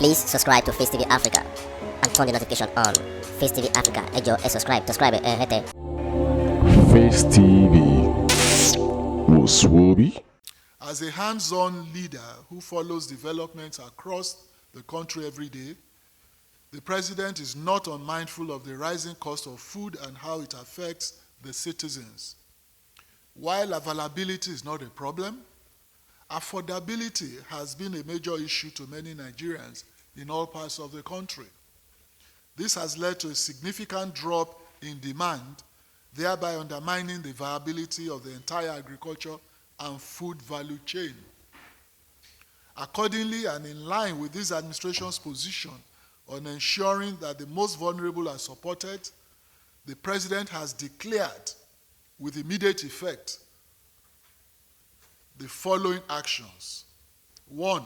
Please subscribe to Facetv Africa and turn the notification on. Facetv Africa, ẹ jọ̀ọ́, subscribe, hete. Face TV was Swoby. As a hands-on leader who follows developments across the country every day, the President is not unmindful of the rising cost of food and how it affects the citizens. While availability is not a problem, affordability has been a major issue to many Nigerians in all parts of the country. This has led to a significant drop in demand, thereby undermining the viability of the entire agriculture and food value chain. Accordingly, and in line with this administration's position on ensuring that the most vulnerable are supported, the President has declared with immediate effect the following actions. 1,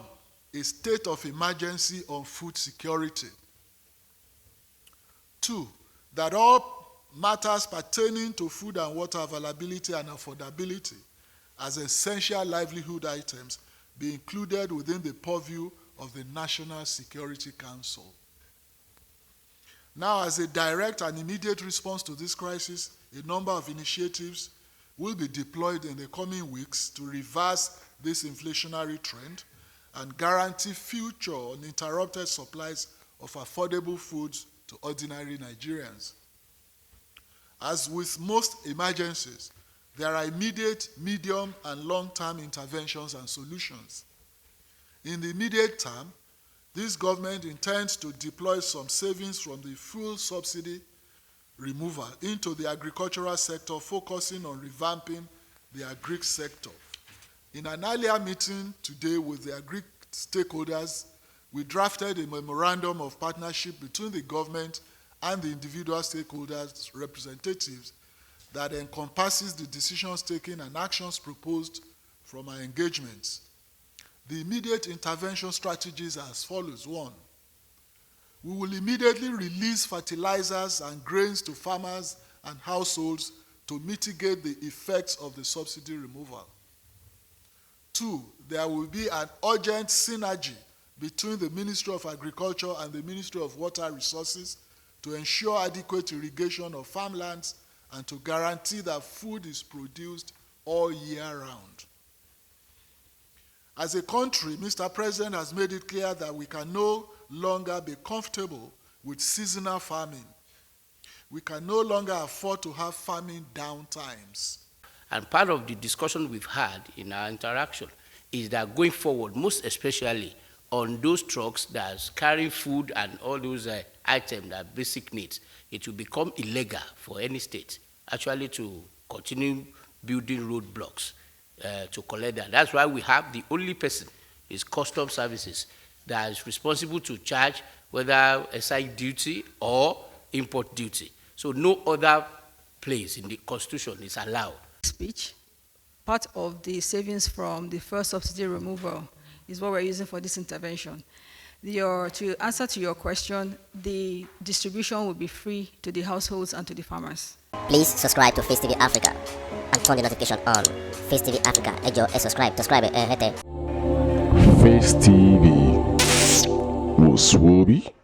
a state of emergency on food security. 2, that all matters pertaining to food and water availability and affordability as essential livelihood items be included within the purview of the National Security Council. Now, as a direct and immediate response to this crisis, a number of initiatives will be deployed in the coming weeks to reverse this inflationary trend and guarantee future uninterrupted supplies of affordable foods to ordinary Nigerians. As with most emergencies, there are immediate, medium, and long-term interventions and solutions. In the immediate term, this government intends to deploy some savings from the fuel subsidy removal into the agricultural sector, focusing on revamping the agri sector. In an earlier meeting today with the agri stakeholders, we drafted a memorandum of partnership between the government and the individual stakeholders' representatives that encompasses the decisions taken and actions proposed from our engagements. The immediate intervention strategies are as follows. 1, we will immediately release fertilizers and grains to farmers and households to mitigate the effects of the subsidy removal. 2, there will be an urgent synergy between the Ministry of Agriculture and the Ministry of Water Resources to ensure adequate irrigation of farmlands and to guarantee that food is produced all year round. As a country, Mr. President has made it clear that we can no longer be comfortable with seasonal farming. We can no longer afford to have farming downtimes. And part of the discussion we've had in our interaction is that going forward, most especially on those trucks that carry food and all those items that are basic needs, it will become illegal for any state actually to continue building roadblocks to collect that. That's why we have the only person is Customs Services that is responsible to charge whether excise duty or import duty. So no other place in the Constitution is allowed. Speech, part of the savings from the first subsidy removal is what we're using for this intervention. To answer to your question, the distribution will be free to the households and to the farmers. Please subscribe to Facetv Africa and turn the notification on. Facetv Africa, ẹ jọ̀ọ́, subscribe, hete. Face TV was Swoby.